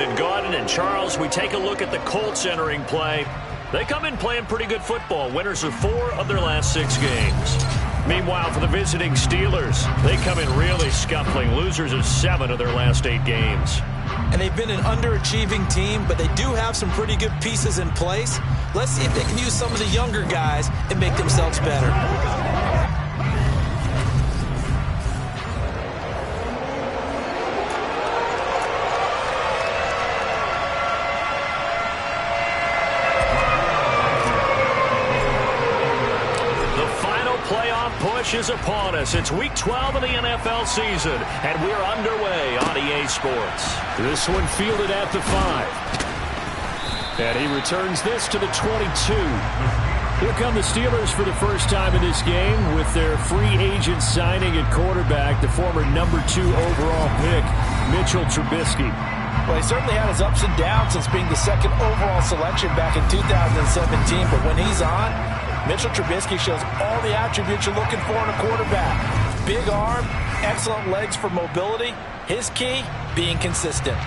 and Gordon and Charles, we take a look at the Colts entering play. They come in playing pretty good football. Winners of 4 of their last 6 games. Meanwhile, for the visiting Steelers, they come in really scuffling. Losers of 7 of their last 8 games. And they've been an underachieving team, but they do have some pretty good pieces in place. Let's see if they can use some of the younger guys and make themselves better. Push is upon us. It's week 12 of the NFL season, and we're underway on EA Sports. This one fielded at the 5. And he returns this to the 22. Here come the Steelers for the first time in this game with their free agent signing at quarterback, the former number 2 overall pick, Mitchell Trubisky. Well, he certainly had his ups and downs since being the 2nd overall selection back in 2017, but when he's on, Mitchell Trubisky shows all the attributes you're looking for in a quarterback. Big arm, excellent legs for mobility. His key, being consistent.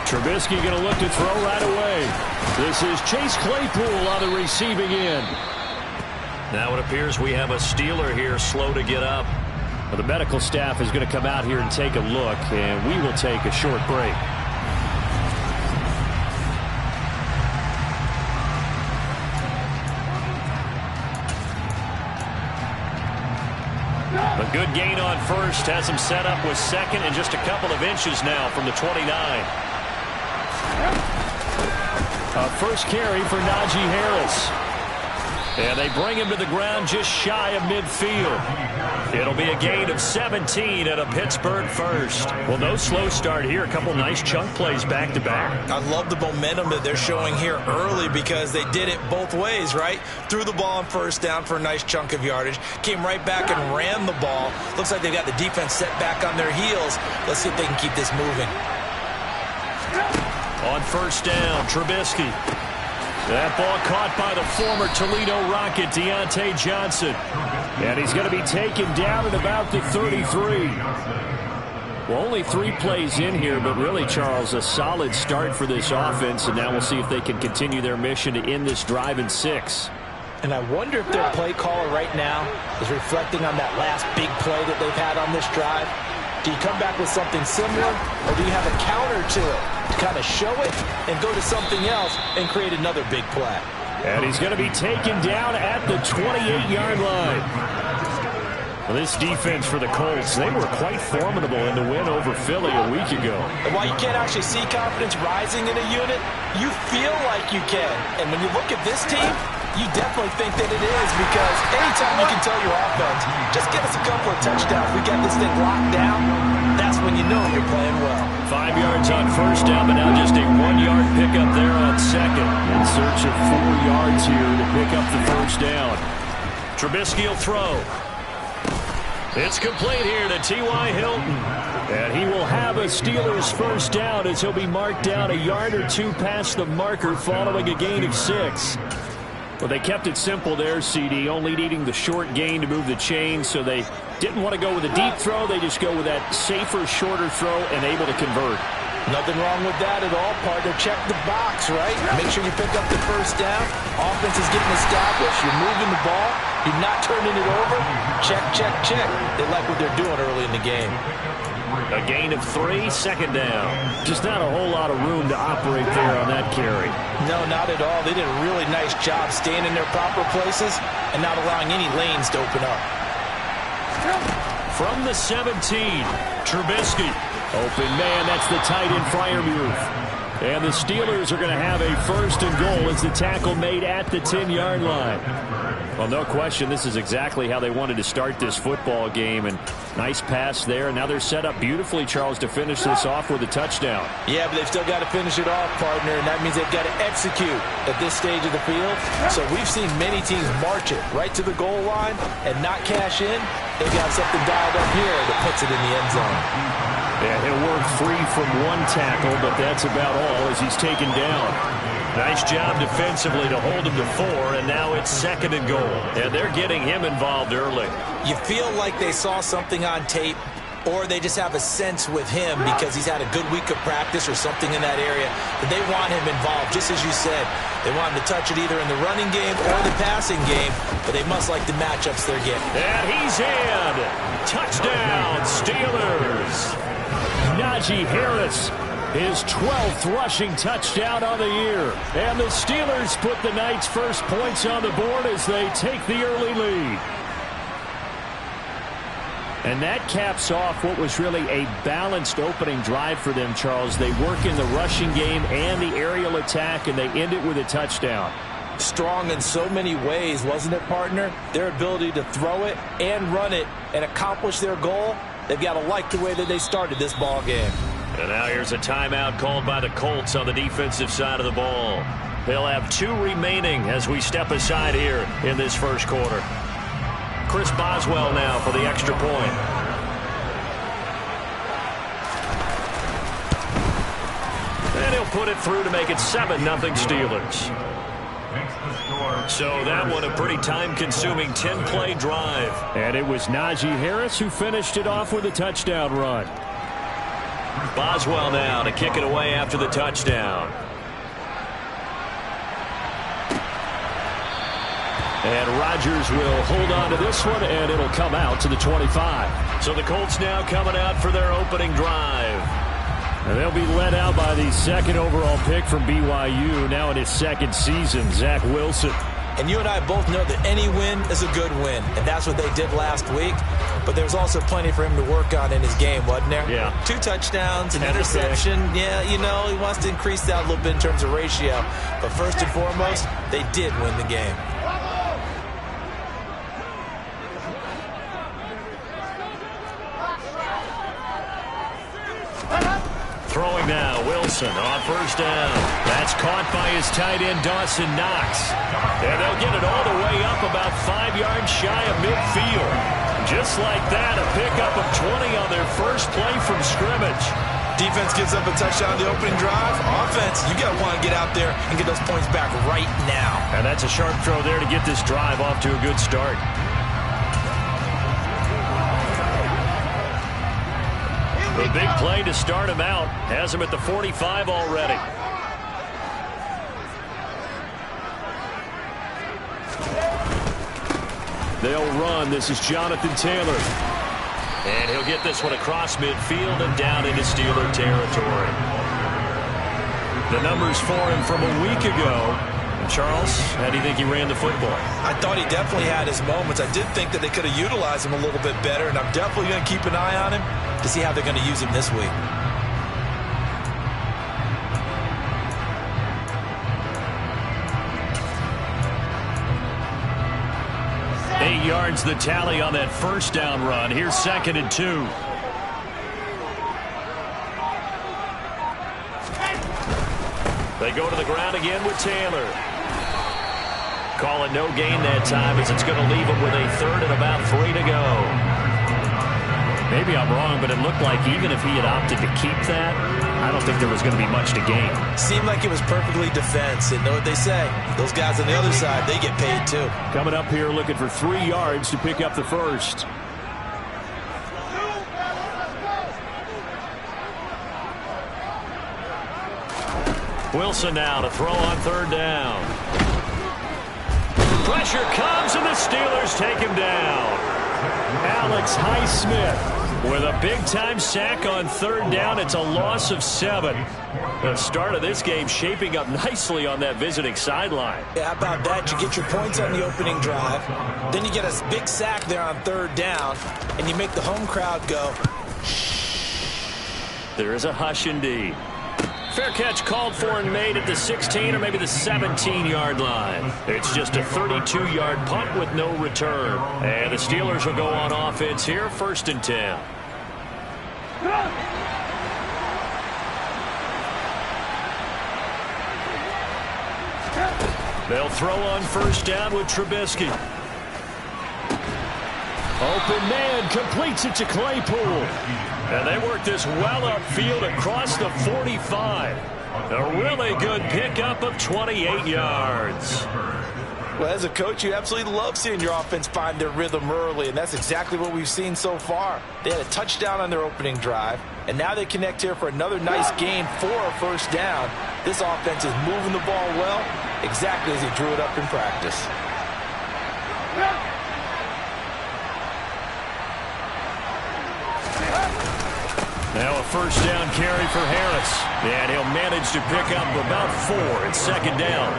Trubisky going to look to throw right away. This is Chase Claypool on the receiving end. Now it appears we have a Steeler here slow to get up. Well, the medical staff is going to come out here and take a look, and we will take a short break. A good gain on first has him set up with 2nd and just a couple of inches now from the 29. A first carry for Najee Harris. And they bring him to the ground just shy of midfield. It'll be a gain of 17 at a Pittsburgh first. Well, no slow start here. A couple nice chunk plays back-to-back. I love the momentum that they're showing here early because they did it both ways, right? Threw the ball on first down for a nice chunk of yardage. Came right back and ran the ball. Looks like they've got the defense set back on their heels. Let's see if they can keep this moving. On first down, Trubisky. That ball caught by the former Toledo Rocket, Deontay Johnson. And he's going to be taken down at about the 33. Well, only 3 plays in here, but really, Charles, a solid start for this offense. And now we'll see if they can continue their mission to end this drive in 6. And I wonder if their play caller right now is reflecting on that last big play that they've had on this drive. Do you come back with something similar, or do you have a counter to it to kind of show it and go to something else and create another big play? And he's going to be taken down at the 28-yard line. Well, this defense for the Colts, they were quite formidable in the win over Philly a week ago. And while you can't actually see confidence rising in a unit, you feel like you can. And when you look at this team, you definitely think that it is, because anytime you can tell your offense, just get us a couple of touchdowns, we got this thing locked down, that's when you know you're playing well. 5 yards on first down, but now just a 1-yard pickup there on 2nd. In search of 4 yards here to pick up the first down. Trubisky will throw. It's complete here to T.Y. Hilton. And he will have a Steelers first down as he'll be marked down a yard or 2 past the marker following a gain of 6. Well, they kept it simple there, CD, only needing the short gain to move the chain, so they didn't want to go with a deep throw. They just go with that safer, shorter throw and able to convert. Nothing wrong with that at all, partner. Check the box, right? Make sure you pick up the first down. Offense is getting established. You're moving the ball. You're not turning it over. Check, check, check. They like what they're doing early in the game. A gain of 3, 2nd down. Just not a whole lot of room to operate there on that carry. No, not at all. They did a really nice job staying in their proper places and not allowing any lanes to open up. From the 17, Trubisky. Open man, that's the tight end Freiermuth. And the Steelers are going to have a 1st and goal as the tackle made at the 10-yard line. Well, no question, this is exactly how they wanted to start this football game. And nice pass there. And now they're set up beautifully, Charles, to finish this off with a touchdown. Yeah, but they've still got to finish it off, partner. And that means they've got to execute at this stage of the field. So we've seen many teams march it right to the goal line and not cash in. They've got something dialed up here that puts it in the end zone. And he'll work free from one tackle, but that's about all as he's taken down. Nice job defensively to hold him to 4, and now it's 2nd and goal. And they're getting him involved early. You feel like they saw something on tape, or they just have a sense with him because he's had a good week of practice or something in that area that they want him involved, just as you said. They want him to touch it either in the running game or the passing game, but they must like the matchups they're getting. And he's in. Touchdown, Steelers. Najee Harris, his 12th rushing touchdown on the year. And the Steelers put the night's first points on the board as they take the early lead. And that caps off what was really a balanced opening drive for them, Charles. They work in the rushing game and the aerial attack, and they end it with a touchdown. Strong in so many ways, wasn't it, partner? Their ability to throw it and run it and accomplish their goal, they've got to like the way that they started this ball game. And now here's a timeout called by the Colts on the defensive side of the ball. They'll have 2 remaining as we step aside here in this first quarter. Chris Boswell now for the extra point. And he'll put it through to make it 7-0 Steelers. So that one a pretty time-consuming 10-play drive. And it was Najee Harris who finished it off with a touchdown run. Boswell now to kick it away after the touchdown. And Rodgers will hold on to this one, and it'll come out to the 25. So the Colts now coming out for their opening drive. And they'll be led out by the 2nd overall pick from BYU, now in his 2nd season, Zach Wilson. And you and I both know that any win is a good win, and that's what they did last week. But there's also plenty for him to work on in his game, wasn't there? Yeah. 2 touchdowns, an interception. Yeah, you know, he wants to increase that a little bit in terms of ratio. But first and foremost, they did win the game. Throwing now, Wilson on first down. That's caught by his tight end, Dawson Knox. And they'll get it all the way up about 5 yards shy of midfield. Just like that, a pickup of 20 on their first play from scrimmage. Defense gives up a touchdown the opening drive. Offense, you got to want to get out there and get those points back right now. And that's a sharp throw there to get this drive off to a good start. A big play to start him out. Has him at the 45 already. They'll run. This is Jonathan Taylor. And he'll get this one across midfield and down into Steeler territory. The numbers for him from a week ago. Charles, how do you think he ran the football? I thought he definitely had his moments. I did think that they could have utilized him a little bit better, and I'm definitely going to keep an eye on him to see how they're going to use him this week. Eight yards the tally on that first down run. Here's 2nd and 2. They go to the ground again with Taylor. Call it no gain that time as it's going to leave him with a 3rd and about 3 to go. Maybe I'm wrong, but it looked like even if he had opted to keep that, I don't think there was going to be much to gain. Seemed like it was perfectly defense. And know what they say? Those guys on the other side, they get paid too. Coming up here looking for 3 yards to pick up the first. Wilson now to throw on 3rd down. Pressure comes and the Steelers take him down. Alex Highsmith with a big-time sack on 3rd down. It's a loss of 7. The start of this game shaping up nicely on that visiting sideline. Yeah, how about that? You get your points on the opening drive. Then you get a big sack there on 3rd down, and you make the home crowd go. There is a hush indeed. Fair catch called for and made at the 16 or maybe the 17-yard line. It's just a 32-yard punt with no return. And the Steelers will go on offense here, 1st and 10. They'll throw on 1st down with Trubisky. Open man completes it to Claypool. And they work this well upfield across the 45. A really good pickup of 28 yards. Well, as a coach, you absolutely love seeing your offense find their rhythm early, and that's exactly what we've seen so far. They had a touchdown on their opening drive, and now they connect here for another nice gain for a first down. This offense is moving the ball well, exactly as he drew it up in practice. Now a first down carry for Harris, and he'll manage to pick up about 4 at second down.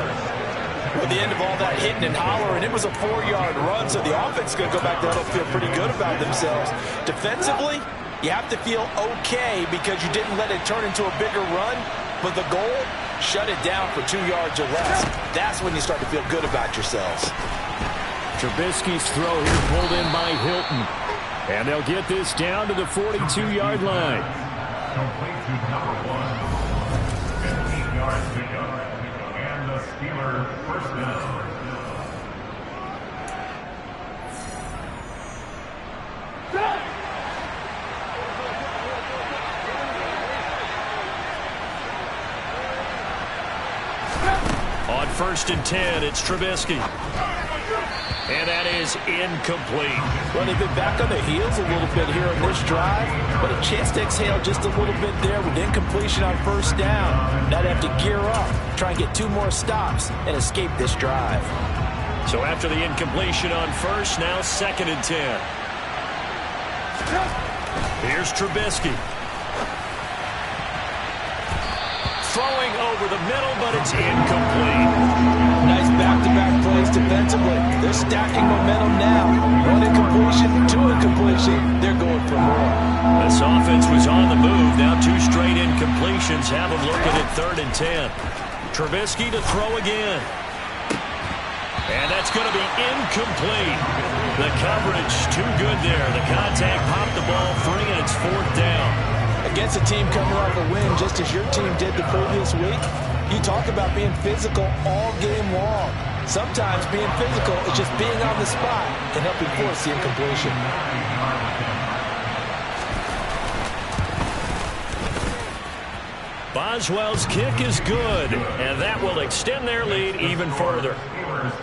At the end of all that hitting and hollering, it was a 4-yard run, so the offense is going to go back there and feel pretty good about themselves. Defensively, you have to feel okay because you didn't let it turn into a bigger run, but the goal, shut it down for 2 yards or less. That's when you start to feel good about yourselves. Trubisky's throw here pulled in by Hilton. And they'll get this down to the 42-yard line. Complete to number 1. 15 yards to go. And the Steelers first down. On 1st and 10, it's Trubisky. And that is incomplete. Well, they've been back on their heels a little bit here on this drive, but a chance to exhale just a little bit there with incompletion on first down. Now they have to gear up, try and get 2 more stops, and escape this drive. So after the incompletion on first, now 2nd and 10. Here's Trubisky. Throwing over the middle, but it's incomplete. Nice back-to-back plays defensively. They're stacking momentum now. 1 incompletion, 2 incompletion. They're going for more. This offense was on the move. Now 2 straight incompletions have them looking at 3rd and 10. Trubisky to throw again. And that's going to be incomplete. The coverage too good there. The contact popped the ball free, and it's 4th down. Against a team coming off a win just as your team did the previous week, you talk about being physical all game long. Sometimes being physical is just being on the spot and helping force the incompletion. Boswell's kick is good, and that will extend their lead even further.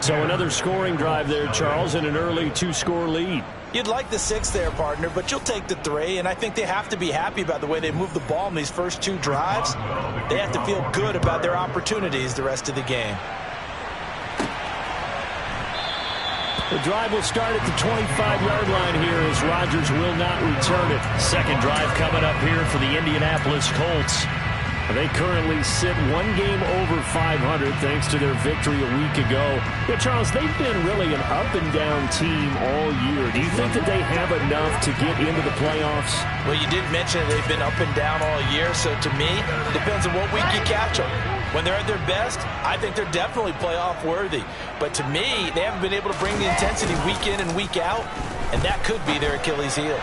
So another scoring drive there, Charles, and an early 2-score lead. You'd like the 6 there, partner, but you'll take the 3, and I think they have to be happy about the way they moved the ball in these first 2 drives. They have to feel good about their opportunities the rest of the game. The drive will start at the 25-yard line here as Rodgers will not return it. Second drive coming up here for the Indianapolis Colts. They currently sit 1 game over 500 thanks to their victory a week ago. Yeah, Charles, they've been really an up-and-down team all year. Do you think that they have enough to get into the playoffs? Well, you did mention that they've been up and down all year, so to me, it depends on what week you catch them. When they're at their best, I think they're definitely playoff worthy. But to me, they haven't been able to bring the intensity week in and week out, and that could be their Achilles heel.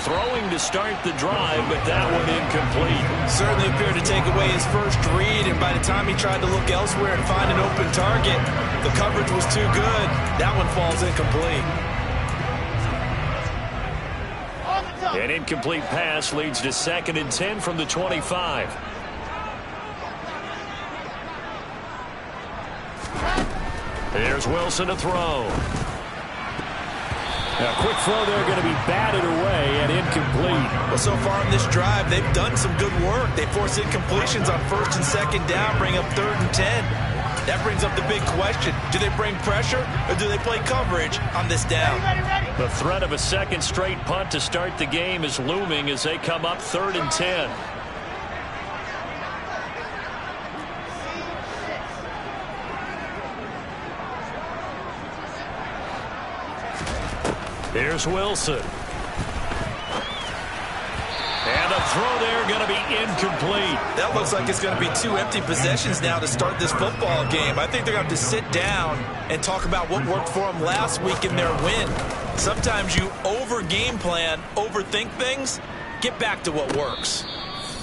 Throwing to start the drive, but that one incomplete. Certainly appeared to take away his first read, and by the time he tried to look elsewhere and find an open target, the coverage was too good. That one falls incomplete. An incomplete pass leads to 2nd and 10 from the 25. There's Wilson to throw. A quick throw there going to be batted away and incomplete. Well, so far in this drive, they've done some good work. They force incompletions on 1st and 2nd down, bring up 3rd and 10. That brings up the big question. Do they bring pressure or do they play coverage on this down? The threat of a 2nd straight punt to start the game is looming as they come up 3rd and 10. Here's Wilson. And a throw there going to be incomplete. That looks like it's going to be 2 empty possessions now to start this football game. I think they're going to have to sit down and talk about what worked for them last week in their win. Sometimes you over-game plan, overthink things. Get back to what works.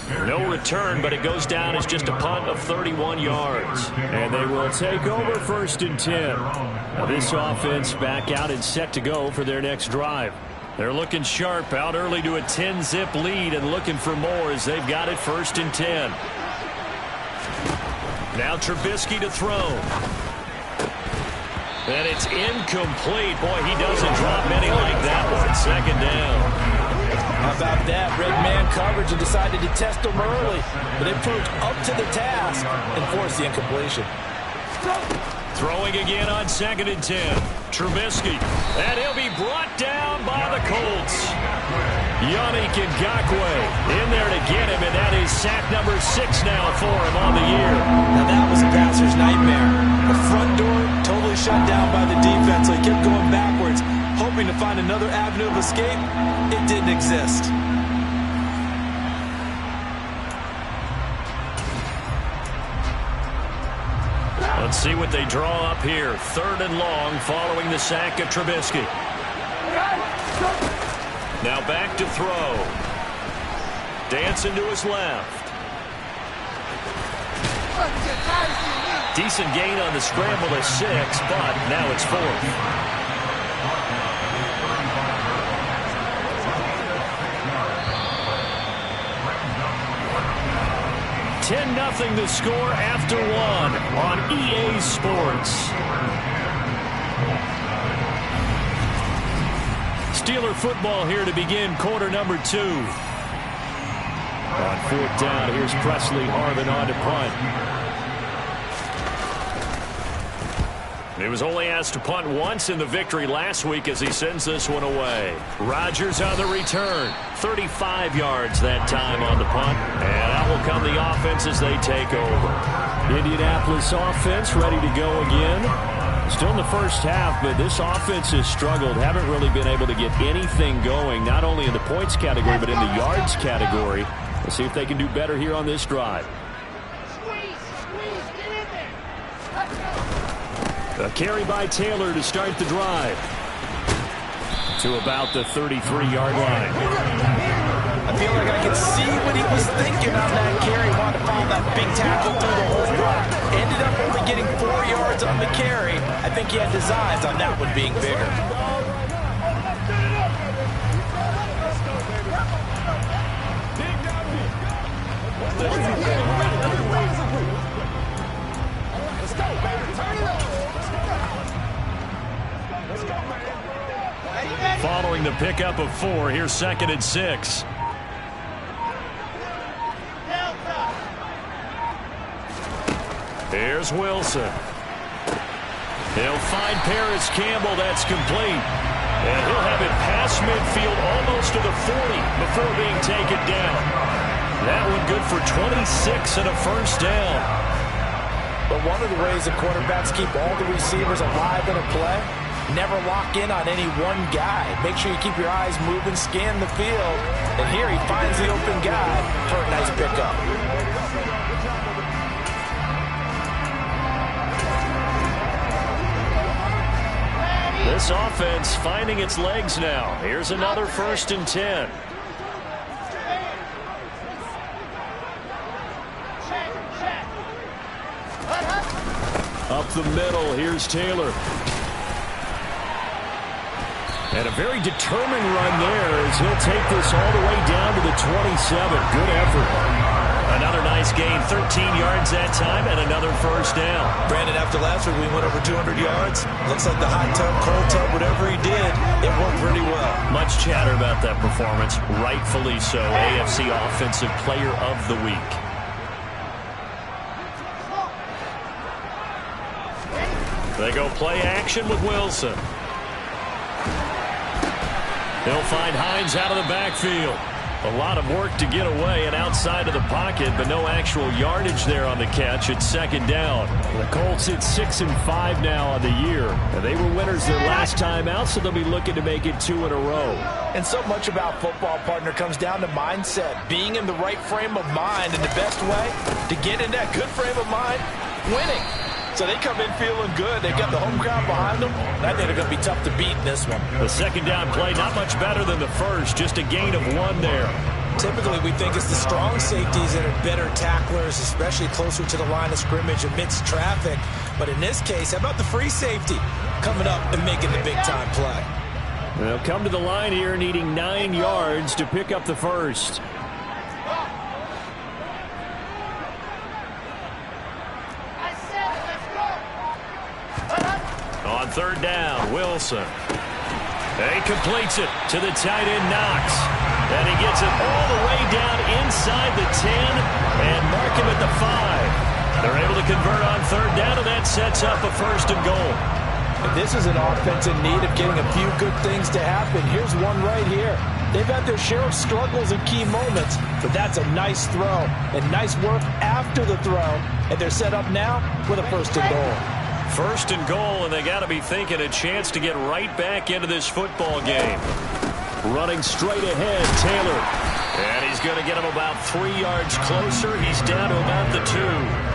No return, but it goes down as just a punt of 31 yards. And they will take over 1st and 10. Now this offense back out and set to go for their next drive. They're looking sharp, out early to a 10-zip lead and looking for more as they've got it 1st and 10. Now Trubisky to throw. And it's incomplete. Boy, he doesn't drop many like that one. 2nd down. How about that? Red man coverage and decided to test him early. But they proved up to the task and forced the incompletion. Throwing again on 2nd and 10. Trubisky. And he'll be brought down by the Colts. Yannick Ngakoue in there to get him, and that is sack number 6 now for him on the year. Now that was a passer's nightmare. The front door totally shut down by the defense, so he kept going backwards, hoping to find another avenue of escape. It didn't exist. Let's see what they draw up here. 3rd and long following the sack of Trubisky. Now back to throw. Dancing to his left. Decent gain on the scramble to 6, but now it's 4th. 10-0 the score after 1 on EA Sports. Steeler football here to begin quarter number 2. On 4th down, here's Presley Harvin on to punt. He was only asked to punt once in the victory last week as he sends this one away. Rodgers on the return. 35 yards that time on the punt. And out will come the offense as they take over. Indianapolis offense ready to go again. Still in the first half, but this offense has struggled. Haven't really been able to get anything going, not only in the points category, but in the yards category. Let's see if they can do better here on this drive. A carry by Taylor to start the drive. To about the 33-yard line. I feel like I can see what he was thinking on that carry. Wanted to follow that big tackle through the whole run. Ended up only getting 4 yards on the carry. I think he had designs on that one being bigger. Following the pickup of 4, here's 2nd and 6. Here's Wilson. He'll find Paris Campbell. That's complete. And he'll have it past midfield almost to the 40 before being taken down. That one good for 26 and a 1st down. But one of the ways the quarterbacks keep all the receivers alive in a play, never lock in on any one guy. Make sure you keep your eyes moving, scan the field. And here he finds the open guy for a nice pickup. This offense finding its legs now. Here's another 1st and 10. Up the middle, here's Taylor. And a very determined run there as he'll take this all the way down to the 27. Good effort. Another nice gain, 13 yards that time, and another 1st down. Brandon, after last week we went over 200 yards. Looks like the hot tub, cold tub, whatever he did, it worked pretty well. Much chatter about that performance. Rightfully so. AFC Offensive Player of the Week. They go play action with Wilson. They'll find Hines out of the backfield. A lot of work to get away and outside of the pocket, but no actual yardage there on the catch. It's 2nd down. The Colts hit 6-5 now on the year. And they were winners their last time out, so they'll be looking to make it 2 in a row. And so much about football, partner, comes down to mindset. Being in the right frame of mind, and the best way to get in that good frame of mind, winning. So they come in feeling good. They've got the home crowd behind them. I think they're going to be tough to beat in this one. The 2nd down play, not much better than the first. Just a gain of 1 there. Typically, we think it's the strong safeties that are better tacklers, especially closer to the line of scrimmage amidst traffic. But in this case, how about the free safety coming up and making the big-time play? They'll come to the line here needing 9 yards to pick up the first. On third down, Wilson. He completes it to the tight end, Knox. And he gets it all the way down inside the 10 and mark him at the 5. They're able to convert on third down, and that sets up a first and goal. And this is an offense in need of getting a few good things to happen. Here's one right here. They've had their share of struggles in key moments, but that's a nice throw and nice work after the throw. And they're set up now with a first and goal. First and goal, and they got to be thinking a chance to get right back into this football game. Running straight ahead, Taylor. And he's going to get him about 3 yards closer. He's down to about the 2.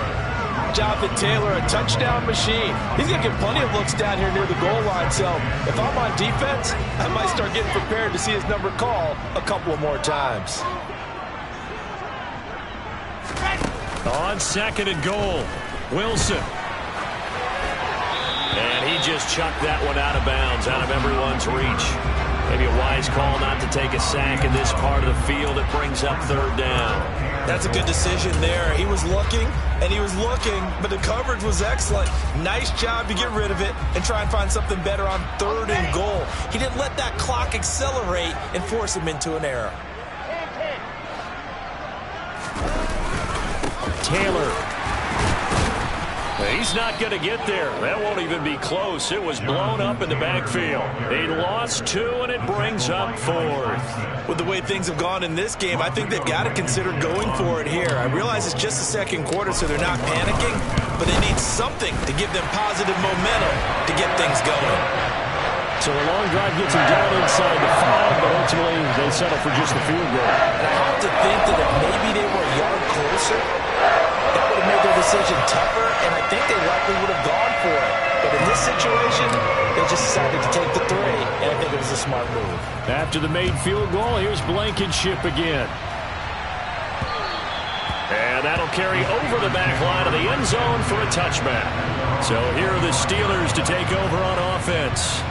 Jonathan Taylor, a touchdown machine. He's going to get plenty of looks down here near the goal line. So if I'm on defense, I might start getting prepared to see his number called a couple of more times. On second and goal, Wilson. And he just chucked that one out of bounds, out of everyone's reach. Maybe a wise call not to take a sack in this part of the field. It brings up third down. That's a good decision there. He was looking, and he was looking, but the coverage was excellent. Nice job to get rid of it and try and find something better on third and goal. He didn't let that clock accelerate and force him into an error. Taylor. He's not going to get there. That won't even be close. It was blown up in the backfield. He lost 2, and it brings up 4th. With the way things have gone in this game, I think they've got to consider going for it here. I realize it's just the second quarter, so they're not panicking, but they need something to give them positive momentum to get things going. So a long drive gets him down inside the 5, but ultimately they settle for just the field goal. And I have to think that if maybe they were a yard closer, that would have made their decision tougher, and I think they likely would have gone for it. But in this situation, they just decided to take the 3, and I think it was a smart move. After the made field goal, here's Blankenship again. And that'll carry over the back line of the end zone for a touchback. So here are the Steelers to take over on offense.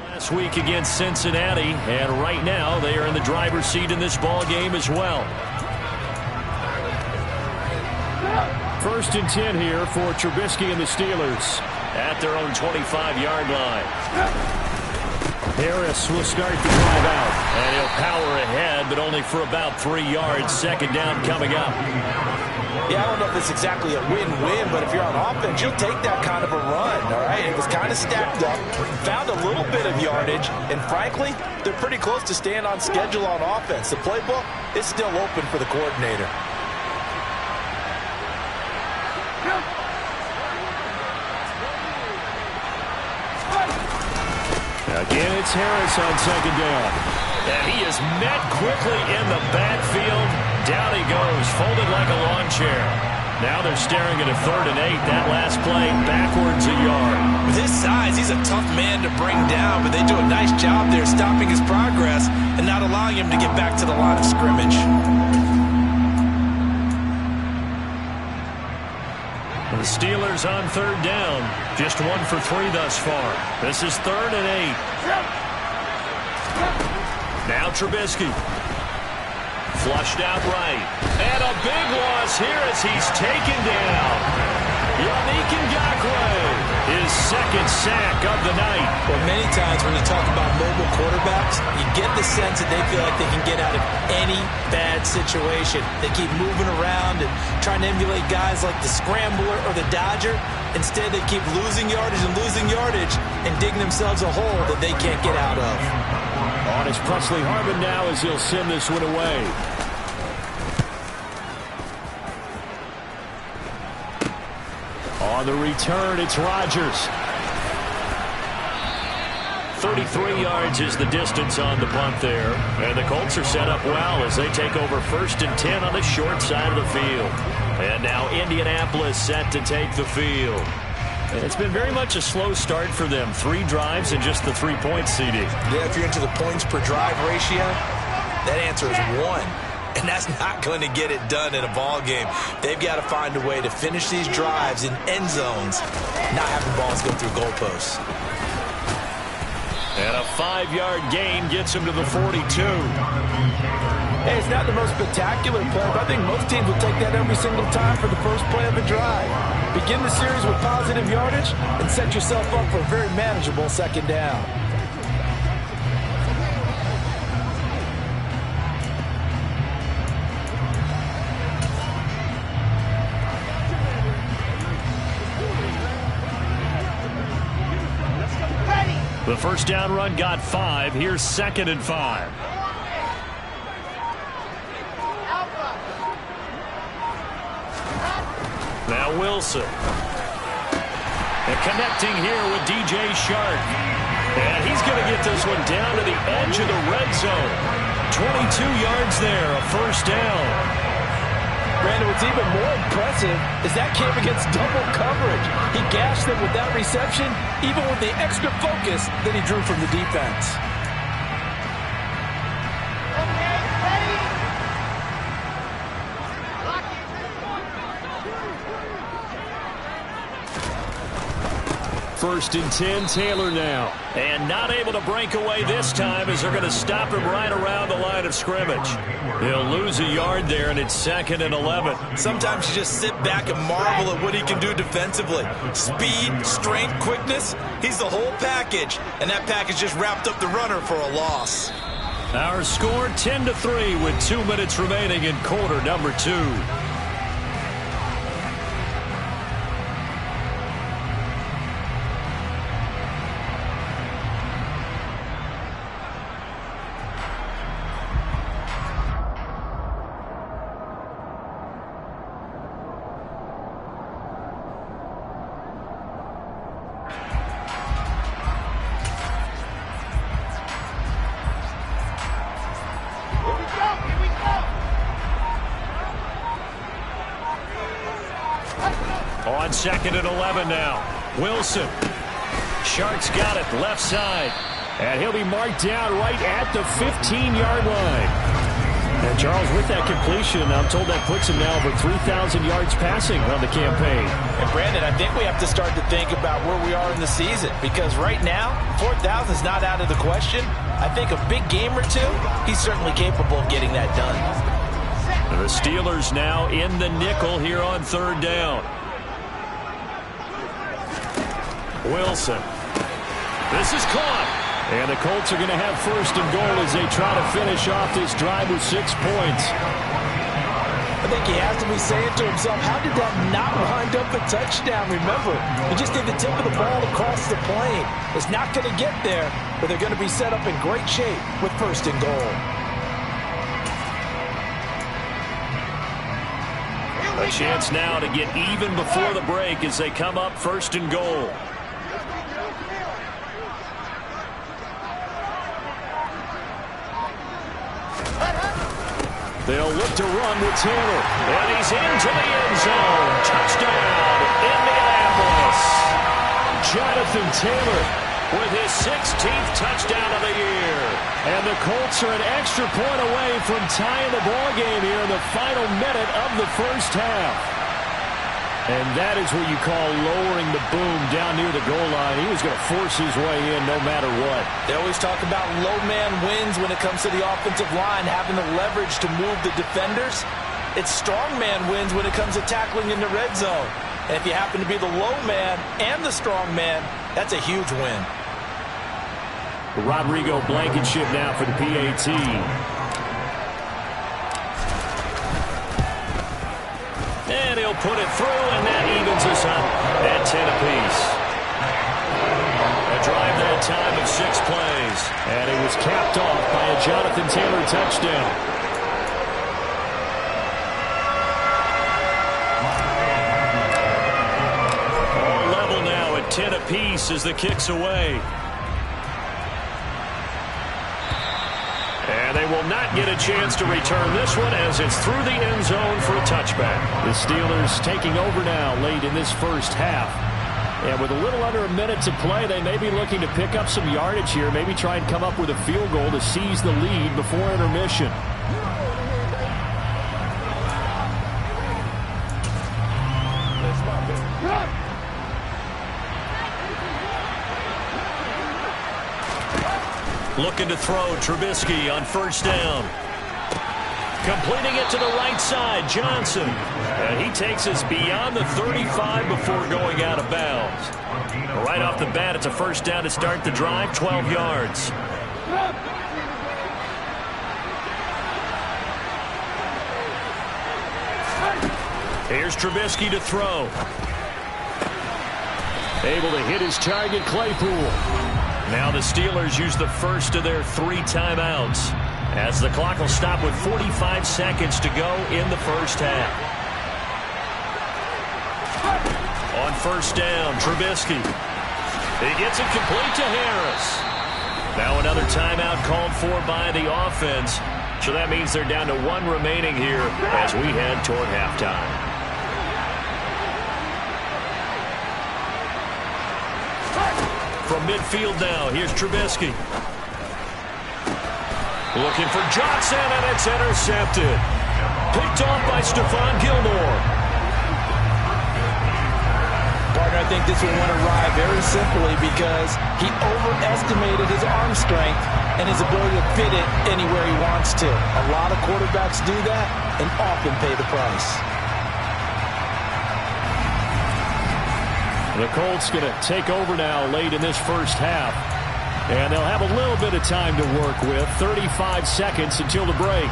Last week against Cincinnati, and right now they are in the driver's seat in this ball game as well. 1st and 10 here for Trubisky and the Steelers. At their own 25-yard line. Harris will start the drive out. And he'll power ahead, but only for about 3 yards. Second down coming up. Yeah, I don't know if it's exactly a win-win, but if you're on offense, you'll take that kind of a run, all right? It was kind of stacked up, found a little bit of yardage, and frankly, they're pretty close to staying on schedule on offense. The playbook is still open for the coordinator. Again, it's Harris on second down. And he is met quickly in the backfield. Down he goes, folded like a lawn chair. Now they're staring at a 3rd and 8. That last play, backwards a yard. With his size, he's a tough man to bring down, but they do a nice job there stopping his progress and not allowing him to get back to the line of scrimmage. The Steelers on 3rd down. Just 1 for 3 thus far. This is 3rd and 8. Now Trubisky. Flushed out right. And a big loss here as he's taken down. Yannick Ngakoue, his 2nd sack of the night. Well, many times when you talk about mobile quarterbacks, you get the sense that they feel like they can get out of any bad situation. They keep moving around and trying to emulate guys like the Scrambler or the Dodger. Instead, they keep losing yardage and digging themselves a hole that they can't get out of. On is Presley Harvin now as he'll send this one away. On the return, it's Rodgers. 33 yards is the distance on the punt there. And the Colts are set up well as they take over 1st and 10 on the short side of the field. And now Indianapolis set to take the field. It's been very much a slow start for them. 3 drives and just the 3 points, CD. Yeah, if you're into the points per drive ratio, that answer is 1. And that's not going to get it done in a ball game. They've got to find a way to finish these drives in end zones, not having balls go through goalposts. And a 5-yard gain gets him to the 42. Hey, it's not the most spectacular play, but I think most teams will take that every single time for the first play of a drive. Begin the series with positive yardage and set yourself up for a very manageable 2nd down. The 1st down run got 5. Here's 2nd and 5. Now Wilson. And connecting here with DJ Shark. And he's going to get this one down to the edge of the red zone. 22 yards there, a 1st down. Brandon, what's even more impressive is that came against double coverage. He gashed them with that reception, even with the extra focus that he drew from the defense. First and 10, Taylor now. And not able to break away this time as they're going to stop him right around the line of scrimmage. He'll lose a yard there, and it's 2nd and 11. Sometimes you just sit back and marvel at what he can do defensively. Speed, strength, quickness, he's the whole package. And that package just wrapped up the runner for a loss. Our score 10-3 with 2 minutes remaining in quarter number 2. On 2nd and 11 now. Wilson. Shark's got it left side. And he'll be marked down right at the 15-yard line. And Charles, with that completion, I'm told that puts him now over 3,000 yards passing on the campaign. And Brandon, I think we have to start to think about where we are in the season, because right now, 4,000 is not out of the question. I think a big game or 2, he's certainly capable of getting that done. And the Steelers now in the nickel here on 3rd down. Wilson. This is caught. And the Colts are going to have 1st and goal as they try to finish off this drive with 6 points. I think he has to be saying to himself, how did that not wind up a touchdown? Remember, he just did the tip of the ball across the plane. It's not going to get there, but they're going to be set up in great shape with 1st and goal. A chance now to get even before the break as they come up 1st and goal. They'll look to run with Taylor. And he's into the end zone. Touchdown, Indianapolis. Jonathan Taylor with his 16th touchdown of the year. And the Colts are an extra point away from tying the ball game here in the final minute of the 1st half. And that is what you call lowering the boom down near the goal line. He was going to force his way in no matter what. They always talk about low man wins when it comes to the offensive line, having the leverage to move the defenders. It's strong man wins when it comes to tackling in the red zone. And if you happen to be the low man and the strong man, that's a huge win. Rodrigo Blankenship now for the PAT. And he'll put it through, and that evens us up at 10 apiece. A drive that time of 6 plays. And it was capped off by a Jonathan Taylor touchdown. All level now at 10 apiece as the kick's away. And they will not get a chance to return this one as it's through the end zone for a touchback. The Steelers taking over now late in this 1st half. And with a little under a minute to play, they may be looking to pick up some yardage here, maybe try and come up with a field goal to seize the lead before intermission. Looking to throw, Trubisky on 1st down. Completing it to the right side, Johnson. And he takes us beyond the 35 before going out of bounds. Right off the bat, it's a 1st down to start the drive, 12 yards. Here's Trubisky to throw. Able to hit his target, Claypool. Now the Steelers use the 1st of their 3 timeouts as the clock will stop with 45 seconds to go in the 1st half. On 1st down, Trubisky. He gets it complete to Harris. Now another timeout called for by the offense. So that means they're down to 1 remaining here as we head toward halftime. From midfield now, here's Trubisky. Looking for Johnson, and it's intercepted. Picked off by Stephon Gilmore. Partner, I think this one went awry very simply because he overestimated his arm strength and his ability to fit it anywhere he wants to. A lot of quarterbacks do that and often pay the price. The Colts going to take over now late in this 1st half. And they'll have a little bit of time to work with. 35 seconds until the break.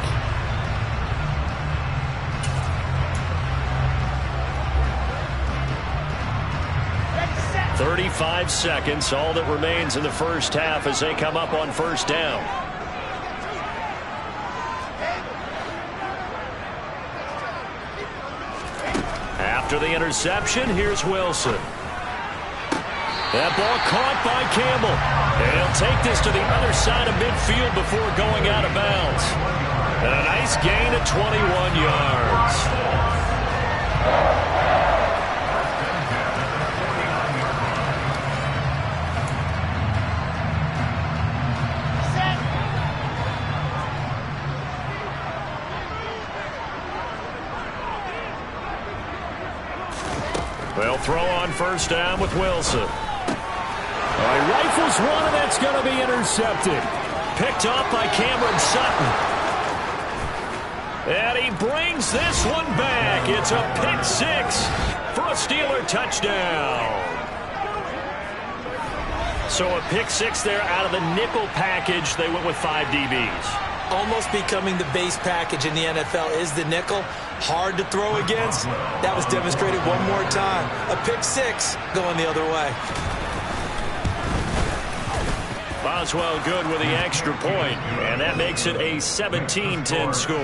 Set. 35 seconds, all that remains in the 1st half as they come up on 1st down. After the interception, here's Wilson. That ball caught by Campbell. And he'll take this to the other side of midfield before going out of bounds. And a nice gain of 21 yards. They'll throw on 1st down with Wilson. He rifles one, and that's going to be intercepted. Picked off by Cameron Sutton. And he brings this one back. It's a pick 6 for a Steeler touchdown. So a pick 6 there out of the nickel package. They went with 5 DBs. almost becoming the base package in the NFL is the nickel. Hard to throw against. That was demonstrated one more time. A pick six going the other way. Boswell good with the extra point, and that makes it a 17-10 score.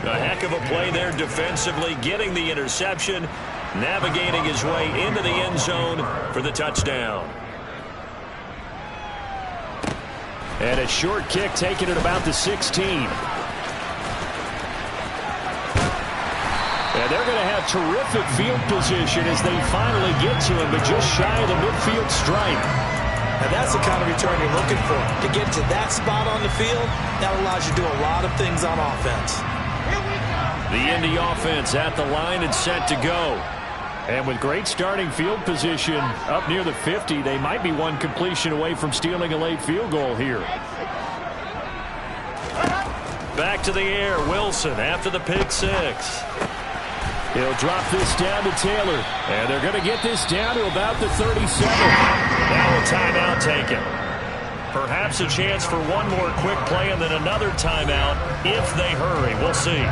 A heck of a play there defensively, getting the interception, navigating his way into the end zone for the touchdown. And a short kick taken at about the 16. And they're going to have terrific field position as they finally get to him, but just shy of the midfield stripe. And that's the kind of return you're looking for. To get to that spot on the field, that allows you to do a lot of things on offense. The Indy offense at the line and set to go. And with great starting field position up near the 50, they might be one completion away from stealing a late field goal here. Back to the air, Wilson after the pick six. He'll drop this down to Taylor. And they're going to get this down to about the 37. Now a timeout taken. Perhaps a chance for one more quick play and then another timeout if they hurry. We'll see.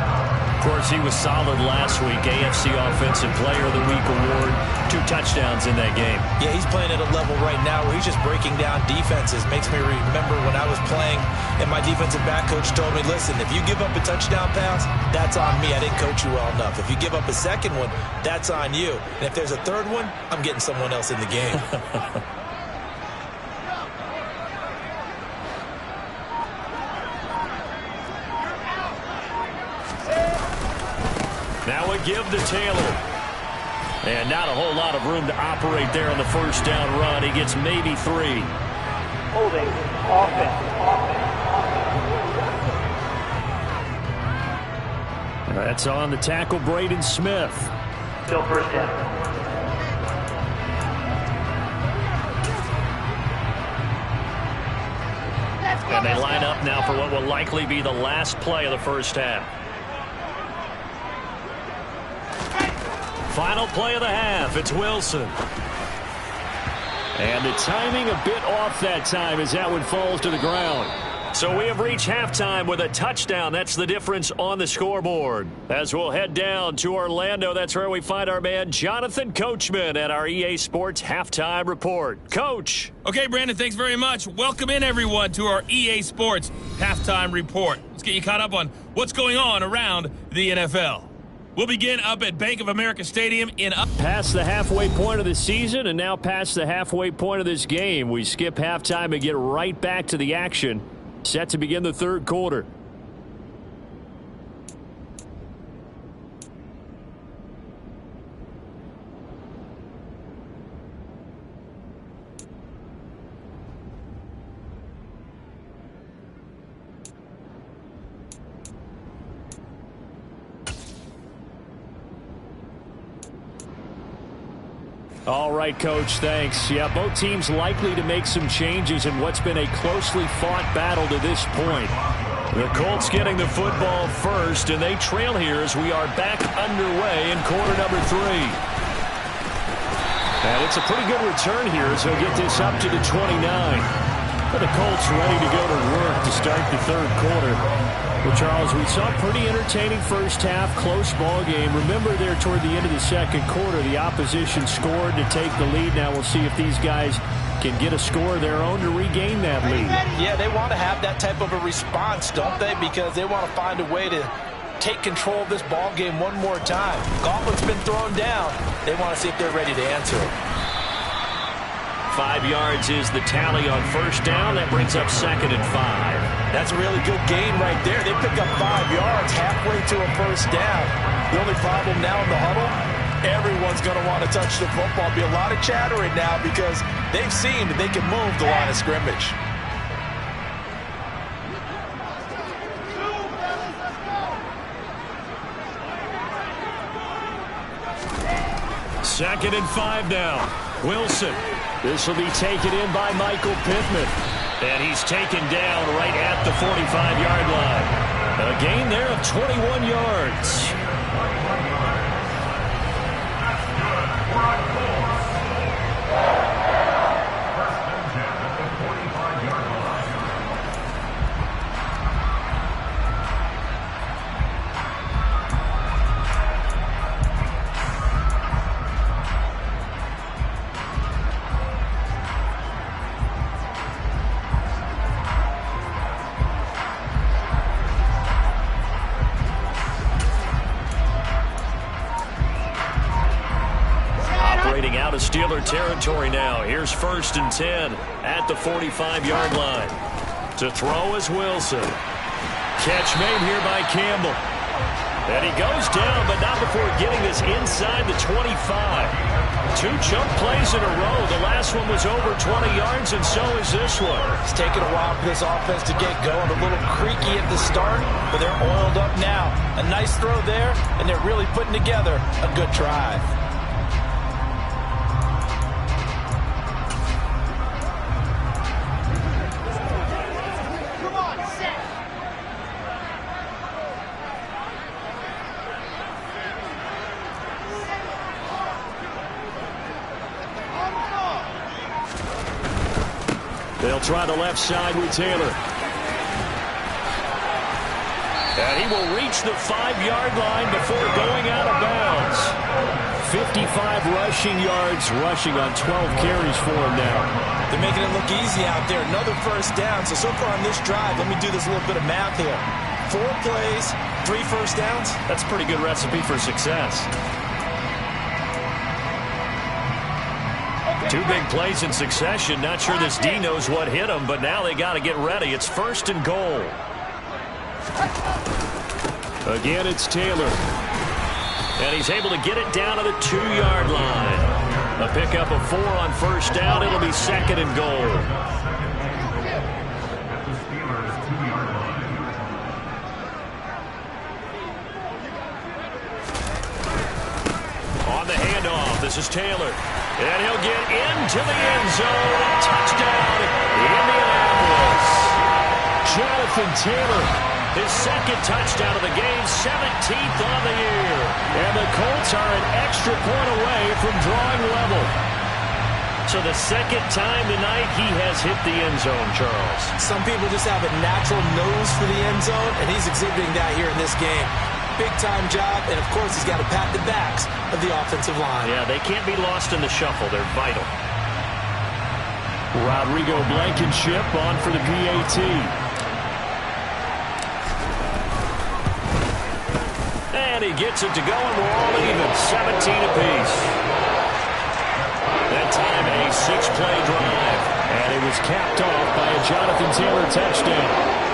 Of course, he was solid last week. AFC Offensive Player of the Week award. 2 touchdowns in that game. Yeah, he's playing at a level right now where he's just breaking down defenses. Makes me remember when I was playing and my defensive back coach told me, listen, if you give up a touchdown pass, that's on me. I didn't coach you well enough. If you give up a second one, that's on you. And if there's a third one, I'm getting someone else in the game. Now a give to Taylor. And not a whole lot of room to operate there on the first down run. He gets maybe 3. Holding offense. That's on the tackle, Braden Smith. Still first down. And they line up now for what will likely be the last play of the first half. Final play of the half. It's Wilson. And the timing a bit off that time as that one falls to the ground. So we have reached halftime with a touchdown. That's the difference on the scoreboard. As we'll head down to Orlando, that's where we find our man Jonathan Coachman at our EA Sports Halftime Report. Coach. Okay, Brandon, thanks very much. Welcome in, everyone, to our EA Sports Halftime Report. Let's get you caught up on what's going on around the NFL. We'll begin up at Bank of America Stadium in past the halfway point of the season and now past the halfway point of this game. We skip halftime and get right back to the action. Set to begin the third quarter. All right, Coach, thanks. Yeah, both teams likely to make some changes in what's been a closely fought battle to this point. The Colts getting the football first, and they trail here as we are back underway in quarter number 3. And it's a pretty good return here as they'll get this up to the 29. But the Colts ready to go to work to start the third quarter. Well, Charles, we saw a pretty entertaining first half, close ball game. Remember there toward the end of the second quarter, the opposition scored to take the lead. Now we'll see if these guys can get a score of their own to regain that lead. Yeah, they want to have that type of a response, don't they? Because they want to find a way to take control of this ball game one more time. Gauntlet's been thrown down. They want to see if they're ready to answer it. 5 yards is the tally on first down. That brings up 2nd and 5. That's a really good gain right there. They pick up 5 yards halfway to a first down. The only problem now in the huddle, everyone's going to want to touch the football. Be a lot of chattering now because they've seen that they can move the line of scrimmage. Second and 5 now. Wilson. This will be taken in by Michael Pittman. And he's taken down right at the 45-yard line. A gain there of 21 yards. of Steeler territory now. Here's 1st and 10 at the 45-yard line. To throw is Wilson. Catch made here by Campbell. And he goes down, but not before getting this inside the 25. 2 chunk plays in a row. The last one was over 20 yards, and so is this one. It's taken a while for this offense to get going. A little creaky at the start, but they're oiled up now. A nice throw there, and they're really putting together a good drive. They'll try the left side with Taylor. And he will reach the 5-yard line before going out of bounds. 55 rushing yards, rushing on 12 carries for him now. They're making it look easy out there. Another first down. So far on this drive, let me do this little bit of math here. 4 plays, 3 first downs. That's a pretty good recipe for success. 2 big plays in succession. Not sure this D knows what hit him, but now they got to get ready. It's 1st and goal. Again, it's Taylor. And he's able to get it down to the 2-yard line. A pickup of 4 on 1st down. It'll be 2nd and goal. On the handoff, this is Taylor. And he'll get into the end zone. Touchdown, Indianapolis. Jonathan Taylor, his 2nd touchdown of the game, 17th on the year. And the Colts are an extra point away from drawing level. So the 2nd time tonight he has hit the end zone, Charles. Some people just have a natural nose for the end zone, and he's exhibiting that here in this game. Big-time job, and of course he's got to pat the backs of the offensive line. Yeah, they can't be lost in the shuffle. They're vital. Rodrigo Blankenship on for the PAT. And he gets it to go, and we're all even. 17 apiece. That time a 6-play drive. And it was capped off by a Jonathan Taylor touchdown.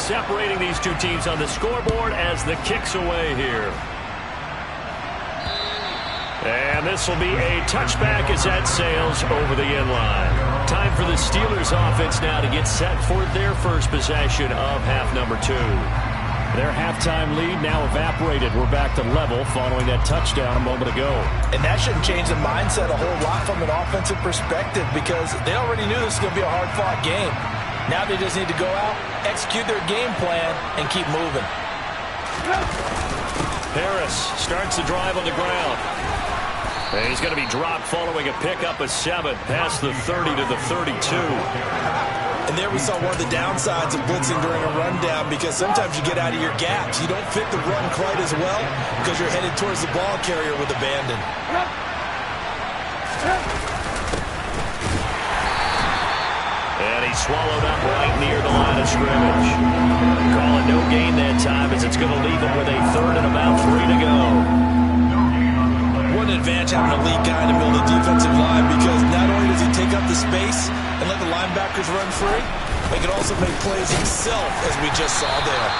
separating these two teams on the scoreboard as the kick's away here. And this will be a touchback as that sails over the end line. Time for the Steelers offense now to get set for their first possession of half number 2. Their halftime lead now evaporated. We're back to level following that touchdown a moment ago. And that shouldn't change the mindset a whole lot from an offensive perspective because they already knew this was going to be a hard-fought game. Now they just need to go out, execute their game plan, and keep moving. Harris starts the drive on the ground. And he's going to be dropped following a pickup of 7 past the 30 to the 32. And there we saw one of the downsides of blitzing during a rundown because sometimes you get out of your gaps. You don't fit the run quite as well because you're headed towards the ball carrier with abandon. And he swallowed up right near the line of scrimmage. Calling no gain that time as it's going to leave him with a 3rd and about 3 to go. What an advantage having a lead guy in the middle of the defensive line because not only does he take up the space and let the linebackers run free, he can also make plays himself, as we just saw there.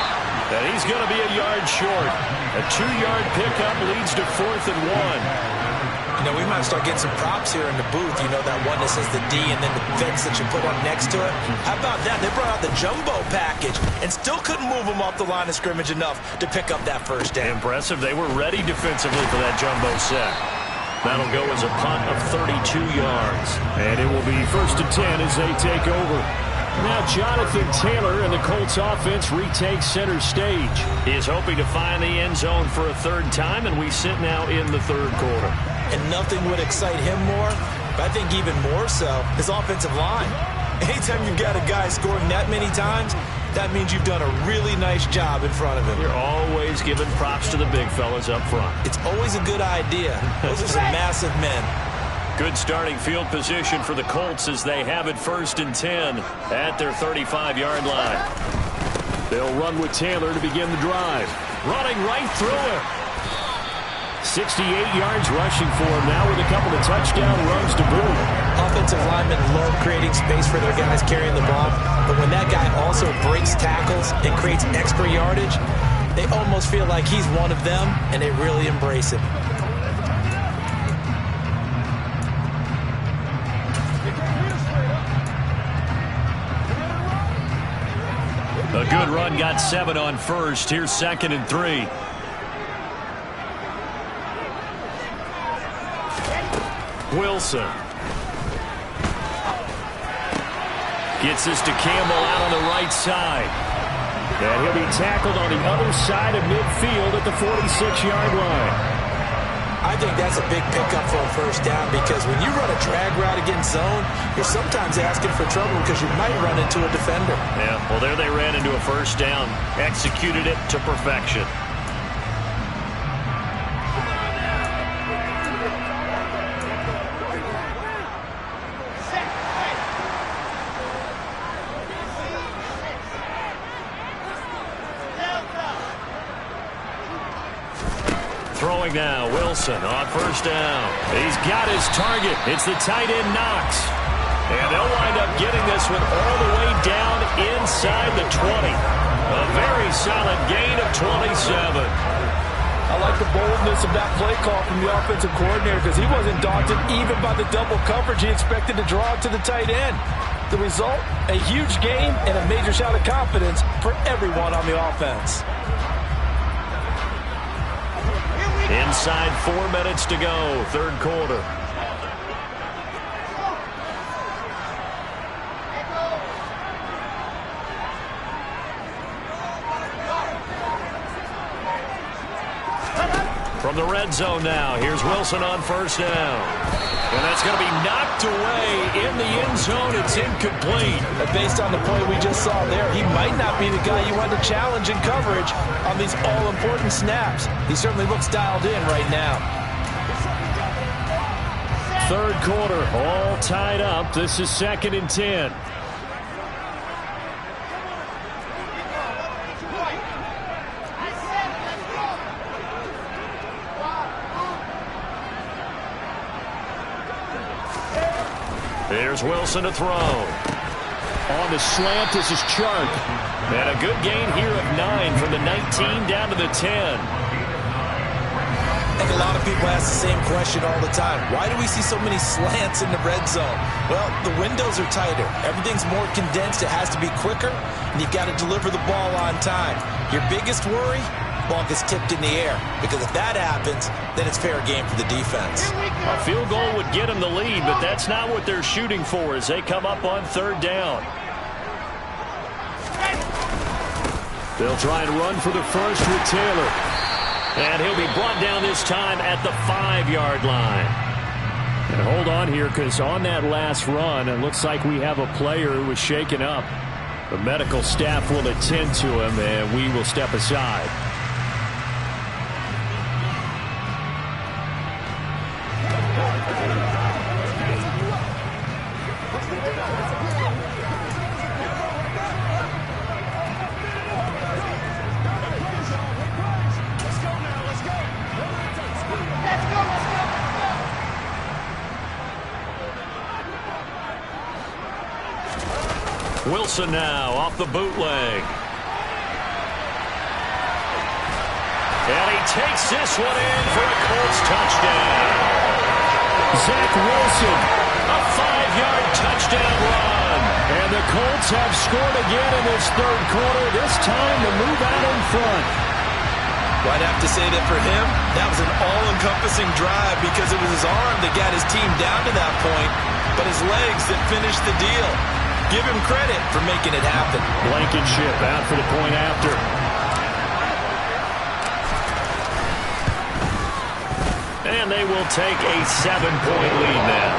And he's going to be a yard short. A 2-yard pickup leads to 4th and 1. You know, we might start getting some props here in the booth. You know, that one that says the D and then the fence that you put up next to it. How about that? They brought out the jumbo package and still couldn't move them off the line of scrimmage enough to pick up that first down. Impressive. They were ready defensively for that jumbo set. That'll go as a punt of 32 yards. And it will be 1st and 10 as they take over. Now Jonathan Taylor and the Colts offense retakes center stage. He is hoping to find the end zone for a 3rd time, and we sit now in the 3rd quarter. And nothing would excite him more, but I think even more so, his offensive line. Anytime you've got a guy scoring that many times, that means you've done a really nice job in front of him. You're always giving props to the big fellas up front. It's always a good idea. Those are some massive men. Good starting field position for the Colts as they have it 1st and 10 at their 35-yard line. They'll run with Taylor to begin the drive. Running right through it. 68 yards rushing for him now with a couple of touchdown runs to boot. Offensive linemen love creating space for their guys carrying the ball, but when that guy also breaks tackles and creates extra yardage, they almost feel like he's one of them, and they really embrace it. A good run got 7 on 1st. Here's 2nd and 3. Wilson. Gets this to Campbell out on the right side. And he'll be tackled on the other side of midfield at the 46-yard line. I think that's a big pickup for a 1st down because when you run a drag route against zone, you're sometimes asking for trouble because you might run into a defender. Yeah, well, there they ran into a 1st down. Executed it to perfection. Throwing now, Wilson on 1st down. He's got his target. It's the tight end Knox. And they'll wind up getting this one all the way down inside the 20. A very solid gain of 27. I like the boldness of that play call from the offensive coordinator because he wasn't daunted even by the double coverage he expected to draw to the tight end. The result, a huge gain and a major shout of confidence for everyone on the offense. Inside 4 minutes to go, 3rd quarter. From the red zone now, here's Wilson on 1st down. And that's going to be knocked away in the end zone. It's incomplete. Based on the play we just saw there, he might not be the guy you want to challenge in coverage on these all-important snaps. He certainly looks dialed in right now. 3rd quarter, all tied up. This is 2nd and 10. There's Wilson to throw. On the slant, this is Chark. And a good gain here of 9 from the 19 down to the 10. I think a lot of people ask the same question all the time. Why do we see so many slants in the red zone? Well, the windows are tighter. Everything's more condensed. It has to be quicker, and you've got to deliver the ball on time. Your biggest worry? Ball gets tipped in the air, because if that happens, then it's fair game for the defense. A field goal would get them the lead, but that's not what they're shooting for as they come up on 3rd down. They'll try and run for the first with Taylor. And he'll be brought down this time at the 5-yard line. And hold on here, because on that last run, it looks like we have a player who was shaken up. The medical staff will attend to him, and we will step aside. Wilson now off the bootleg. And he takes this one in for a Colts touchdown. Zach Wilson, a 5-yard touchdown run. And the Colts have scored again in this 3rd quarter, this time to move out in front. Well, I'd have to say that for him, that was an all-encompassing drive because it was his arm that got his team down to that point, but his legs that finished the deal. Give him credit for making it happen. Blankenship out for the point after. And they will take a 7-point lead now.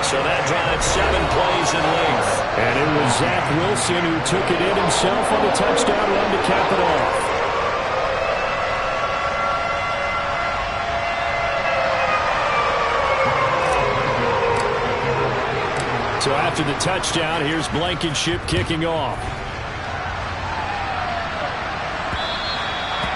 So that drives 7 plays in length. And it was Zach Wilson who took it in himself on the touchdown run to cap it off. So after the touchdown, here's Blankenship kicking off.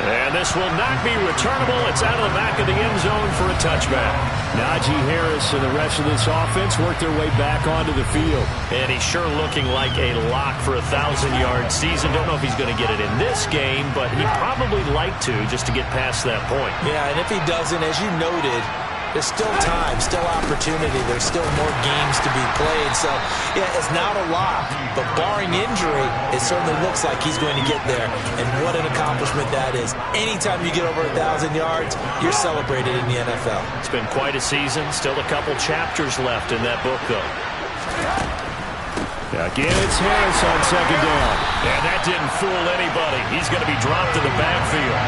And this will not be returnable. It's out of the back of the end zone for a touchback. Najee Harris and the rest of this offense work their way back onto the field. And he's sure looking like a lock for a 1,000-yard season. Don't know if he's going to get it in this game, but he'd probably like to just to get past that point. Yeah, and if he doesn't, as you noted, there's still time, still opportunity. There's still more games to be played. So, yeah, it's not a lock. But barring injury, it certainly looks like he's going to get there. And what an accomplishment that is. Anytime you get over 1,000 yards, you're celebrated in the NFL. It's been quite a season. Still a couple chapters left in that book, though. Again, it's Harris on 2nd down. And that didn't fool anybody. He's going to be dropped in the backfield.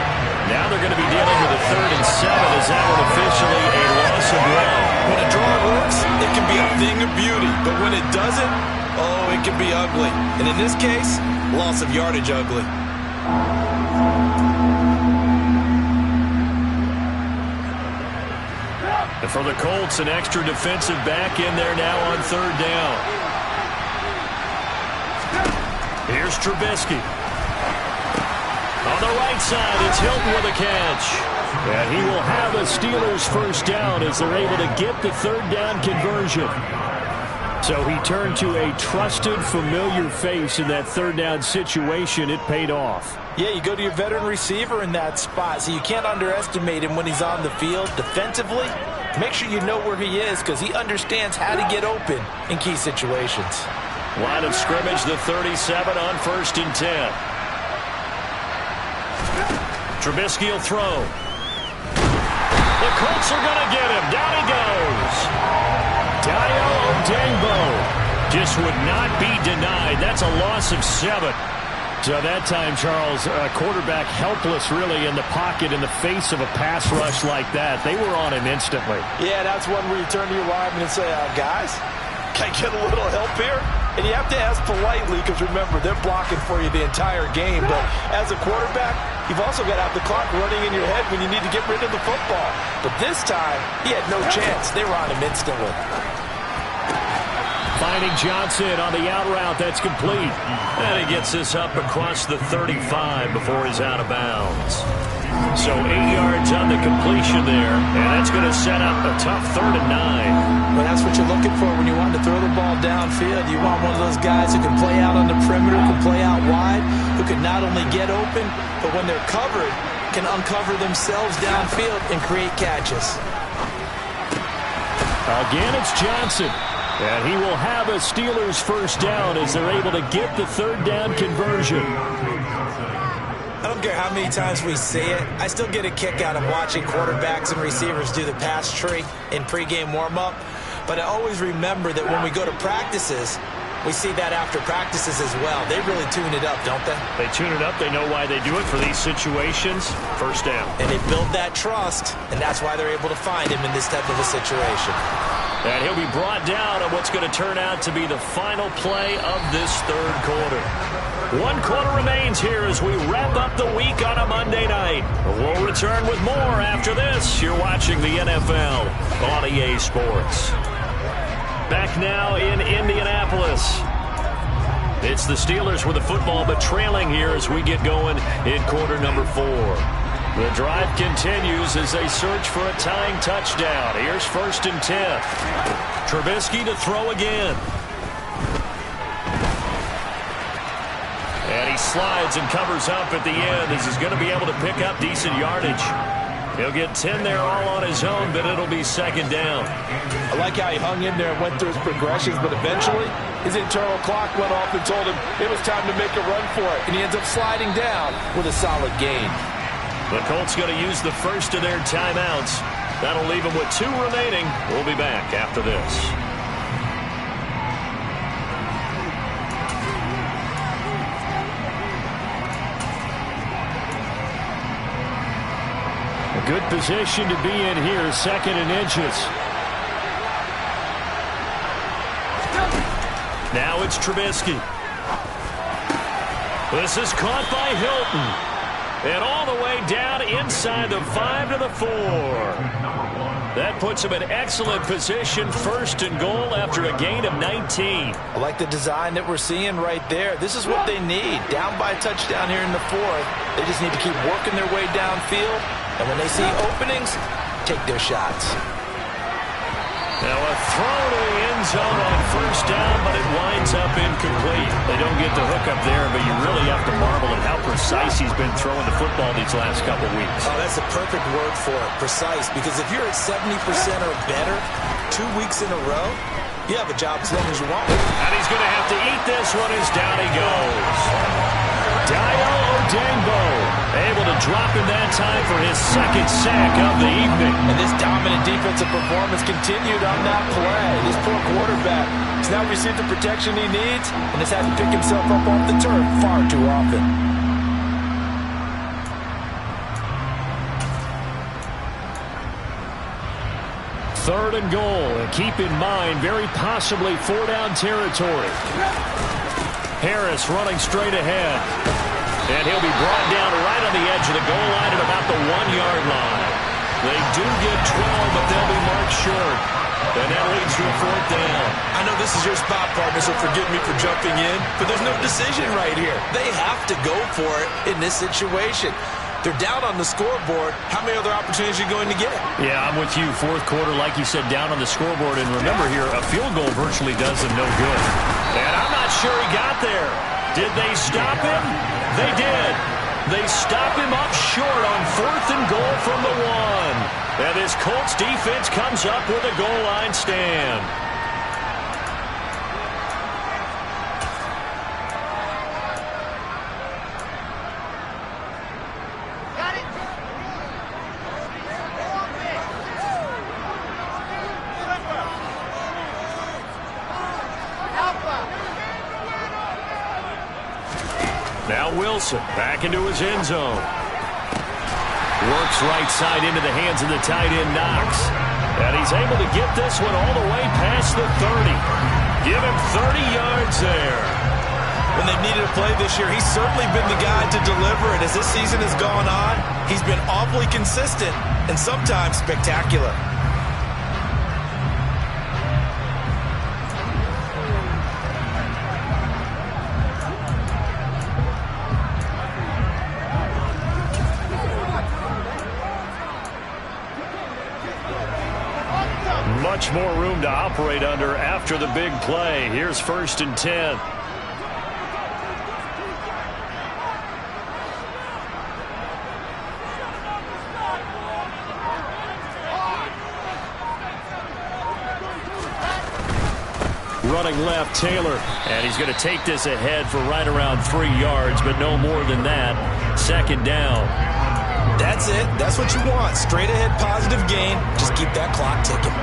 Now they're going to be dealing with a 3rd and 7 as that one officially a loss of ground. When a draw works, it can be a thing of beauty. But when it doesn't, oh, it can be ugly. And in this case, loss of yardage ugly. And for the Colts, an extra defensive back in there now on 3rd down. Here's Trubisky. On the right side, it's Hilton with a catch. And he will have a Steelers first down as they're able to get the 3rd down conversion. So he turned to a trusted, familiar face in that 3rd down situation. It paid off. Yeah, you go to your veteran receiver in that spot, so you can't underestimate him when he's on the field defensively. Make sure you know where he is because he understands how to get open in key situations. Line of scrimmage, the 37 on 1st and 10. Trubisky will throw. The Colts are going to get him. Down he goes. Dayo Odeyingbo just would not be denied. That's a loss of 7. So that time, Charles, quarterback helpless really in the pocket in the face of a pass rush like that. They were on him instantly. Yeah, that's one where you turn to your lineman and say, guys, can I get a little help here? And you have to ask politely because, remember, they're blocking for you the entire game. But as a quarterback, you've also got to have the clock running in your head when you need to get rid of the football. But this time, he had no chance. They were on him instantly. Finding Johnson on the out route. That's complete. And he gets this up across the 35 before he's out of bounds. So 8 yards on the completion there, and that's going to set up a tough 3rd and 9. Well, that's what you're looking for when you want to throw the ball downfield. You want one of those guys who can play out on the perimeter, can play out wide, who can not only get open, but when they're covered, can uncover themselves downfield and create catches. Again, it's Johnson. And he will have a Steelers first down as they're able to get the 3rd down conversion. I don't care how many times we see it. I still get a kick out of watching quarterbacks and receivers do the pass tree in pregame warm-up. But I always remember that when we go to practices, we see that after practices as well. They really tune it up, don't they? They tune it up. They know why they do it for these situations. First down. And they build that trust, and that's why they're able to find him in this type of a situation. And he'll be brought down on what's going to turn out to be the final play of this 3rd quarter. 1 quarter remains here as we wrap up the week on a Monday night. We'll return with more after this. You're watching the NFL on EA Sports. Back now in Indianapolis. It's the Steelers with the football, but trailing here as we get going in quarter number 4. The drive continues as they search for a tying touchdown. Here's 1st and 10. Trubisky to throw again. And he slides and covers up at the end as he's going to be able to pick up decent yardage. He'll get 10 there all on his own, but it'll be 2nd down. I like how he hung in there and went through his progressions, but eventually his internal clock went off and told him it was time to make a run for it, and he ends up sliding down with a solid gain. The Colts going to use the first of their timeouts. That'll leave them with 2 remaining. We'll be back after this. A good position to be in here, 2nd and inches. Now it's Trubisky. This is caught by Hilton. And all the way down inside the 5 to the 4. That puts him in excellent position, 1st and goal after a gain of 19. I like the design that we're seeing right there. This is what they need. Down by a touchdown here in the 4th. They just need to keep working their way downfield. And when they see openings, take their shots. Now a throw to the end zone on 1st down, but it winds up incomplete. They don't get the hook up there, but you really have to marvel at how precise he's been throwing the football these last couple weeks. Oh, that's a perfect word for it, precise, because if you're at 70% or better 2 weeks in a row, you have a job as long as you want. And he's going to have to eat this one as down he goes. Dayo Odeyingbo able to drop in that time for his 2nd sack of the evening. And this dominant defensive performance continued on that play. This poor quarterback has now received the protection he needs and has had to pick himself up off the turf far too often. Third and goal, and keep in mind, very possibly 4-down territory. Harris running straight ahead. And he'll be brought down right on the edge of the goal line at about the 1-yard line. They do get 12, but they'll be marked short. And that leads to a 4th down. I know this is your spot, partner, so forgive me for jumping in, but there's no decision right here. They have to go for it in this situation. They're down on the scoreboard. How many other opportunities are you going to get? Yeah, I'm with you. 4th quarter, like you said, down on the scoreboard. And remember here, a field goal virtually does them no good. And I'm not sure he got there. Did they stop him? They did. They stop him up short on 4th and goal from the 1. And this Colts defense comes up with a goal line stand. Now Wilson back into his end zone. Works right side into the hands of the tight end Knox. And he's able to get this one all the way past the 30. Give him 30 yards there. When they've needed a play this year, he's certainly been the guy to deliver it. As this season has gone on, he's been awfully consistent and sometimes spectacular. Much more room to operate under after the big play. Here's 1st and 10. Running left, Taylor. And he's going to take this ahead for right around 3 yards, but no more than that. 2nd down. That's it. That's what you want. Straight ahead positive gain. Just keep that clock ticking.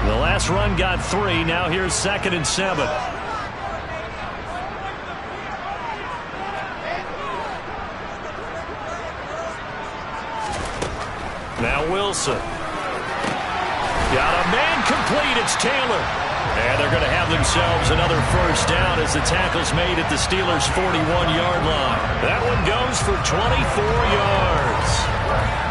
The last run got 3. Now here's 2nd and 7. Now Wilson. Got a man complete. It's Taylor. And they're going to have themselves another 1st down as the tackle's made at the Steelers' 41-yard line. That one goes for 24 yards.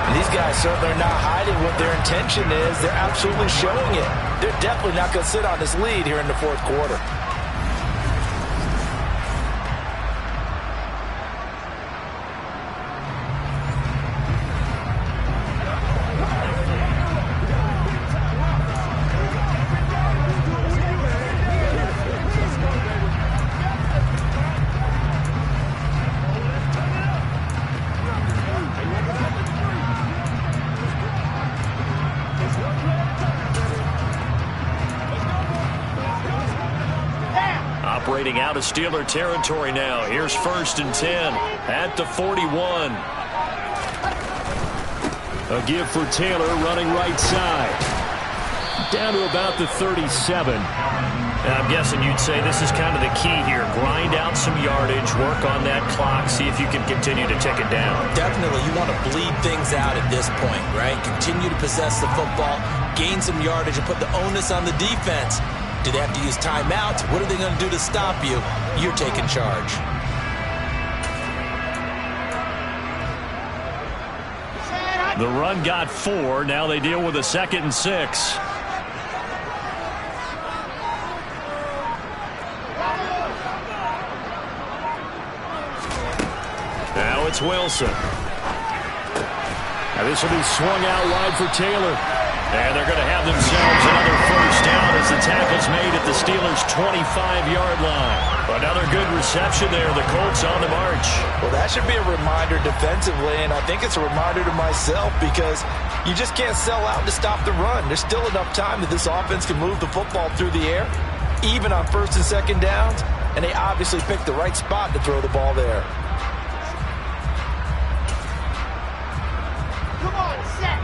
And these guys certainly are not hiding what their intention is. They're absolutely showing it. They're definitely not going to sit on this lead here in the 4th quarter. Operating out of Steeler territory now. Here's 1st and 10 at the 41. A give for Taylor running right side. Down to about the 37. And I'm guessing you'd say this is kind of the key here. Grind out some yardage, work on that clock, see if you can continue to tick it down. Definitely, you want to bleed things out at this point, right? Continue to possess the football, gain some yardage, and put the onus on the defense. Do they have to use timeouts? What are they going to do to stop you? You're taking charge. The run got 4. Now they deal with a 2nd and 6. Now it's Wilson. Now this will be swung out wide for Taylor. And they're going to have themselves another 1st down as the tackle's made at the Steelers' 25-yard line. Another good reception there. The Colts on the march. Well, that should be a reminder defensively, and I think it's a reminder to myself because you just can't sell out to stop the run. There's still enough time that this offense can move the football through the air, even on 1st and 2nd downs, and they obviously picked the right spot to throw the ball there. Come on, set.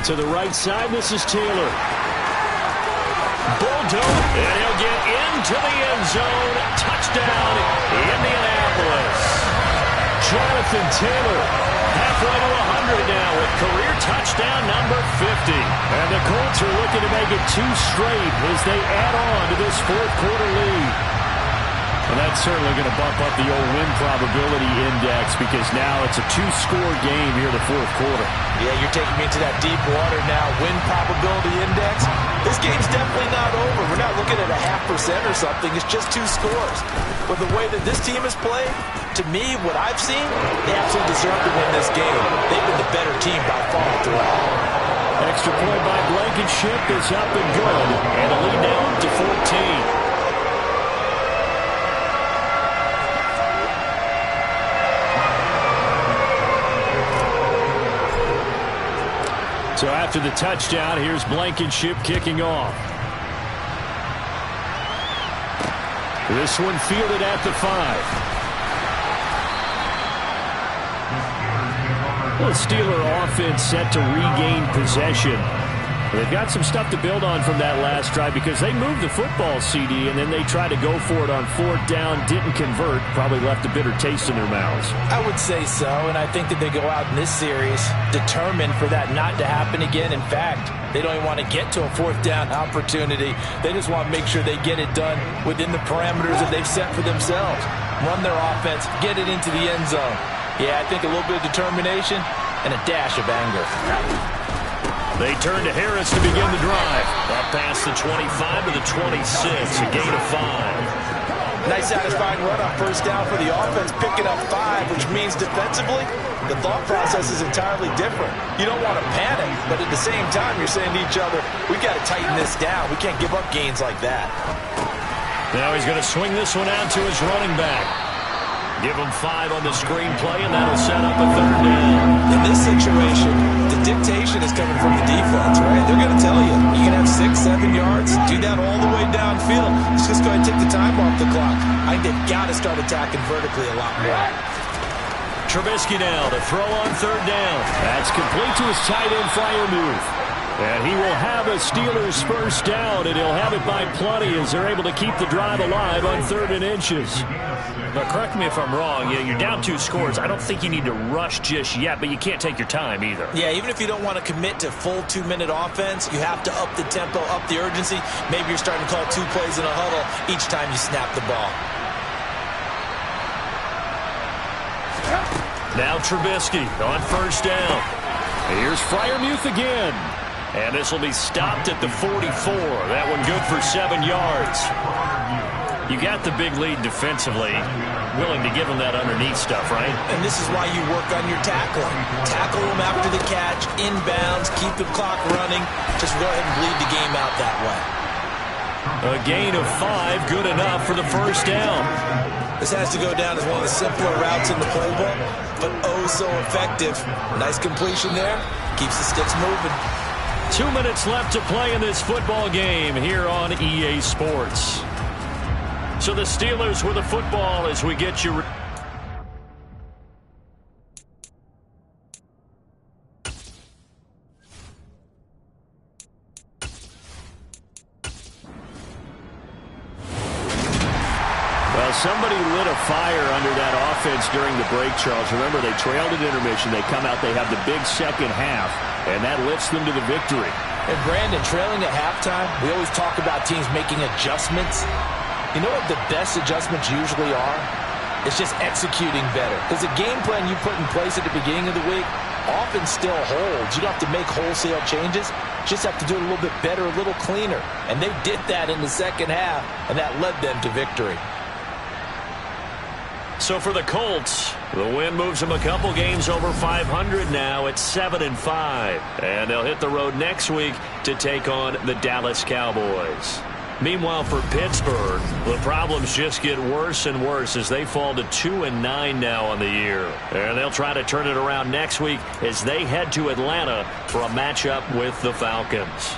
To the right side, this is Taylor. Bulldog, and he'll get into the end zone. Touchdown, Indianapolis. Jonathan Taylor, halfway to 100 now with career touchdown number 50. And the Colts are looking to make it 2 straight as they add on to this 4th quarter lead. And that's certainly going to bump up the old win probability index because now it's a 2-score game here in the 4th quarter. Yeah, you're taking me into that deep water now. Win probability index. This game's definitely not over. We're not looking at a 0.5% or something. It's just 2 scores. But the way that this team has played, to me, what I've seen, they absolutely deserve to win this game. They've been the better team by far throughout. Extra point by Blankenship is up and good. And a lead now up to 14. So after the touchdown, here's Blankenship kicking off. This one fielded at the 5. Well, Steeler offense set to regain possession. They've got some stuff to build on from that last drive because they moved the football, CD, and then they tried to go for it on 4th down, didn't convert, probably left a bitter taste in their mouths. I would say so, and I think that they go out in this series determined for that not to happen again. In fact, they don't even want to get to a 4th down opportunity. They just want to make sure they get it done within the parameters that they've set for themselves. Run their offense, get it into the end zone. Yeah, I think a little bit of determination and a dash of anger. They turn to Harris to begin the drive. Up past the 25 to the 26, a gain of 5. Nice satisfying run on first down for the offense, picking up 5, which means defensively, the thought process is entirely different. You don't want to panic, but at the same time, you're saying to each other, we've got to tighten this down. We can't give up gains like that. Now he's going to swing this one out to his running back. Give him 5 on the screenplay, and that'll set up a third down. In this situation, the dictation is coming from the defense, right? They're going to tell you, you can have 6, 7 yards, do that all the way downfield. Let's just go ahead and take the time off the clock. I think they've got to start attacking vertically a lot more. Trubisky now to throw on third down. That's complete to his tight end flyer move. And he will have a Steelers first down, and he'll have it by plenty as they're able to keep the drive alive on 3rd and inches. But correct me if I'm wrong. You're down 2 scores. I don't think you need to rush just yet, but you can't take your time either. Yeah, even if you don't want to commit to full 2-minute offense, you have to up the tempo, up the urgency. Maybe you're starting to call 2 plays in a huddle each time you snap the ball. Now Trubisky on first down. Here's Freiermuth again. And this will be stopped at the 44. That one good for 7 yards. You got the big lead defensively. Willing to give him that underneath stuff, right? And this is why you work on your tackling. Tackle him after the catch, inbounds, keep the clock running. Just go ahead and bleed the game out that way. A gain of 5, good enough for the first down. This has to go down as one of the simpler routes in the playbook, but oh so effective. Nice completion there. Keeps the sticks moving. 2 minutes left to play in this football game here on EA Sports. So the Steelers with the football as we get you. Well, somebody lit a fire under that offense during the break, Charles. Remember, they trailed at intermission. They come out, they have the big second half, and that lifts them to the victory. And Brandon, trailing at halftime, we always talk about teams making adjustments. You know what the best adjustments usually are? It's just executing better. Because the game plan you put in place at the beginning of the week often still holds. You don't have to make wholesale changes. Just have to do it a little bit better, a little cleaner. And they did that in the second half, and that led them to victory. So for the Colts, the win moves them a couple games over 500 now at 7-5. And they'll hit the road next week to take on the Dallas Cowboys. Meanwhile, for Pittsburgh, the problems just get worse and worse as they fall to 2-9 now on the year. And they'll try to turn it around next week as they head to Atlanta for a matchup with the Falcons.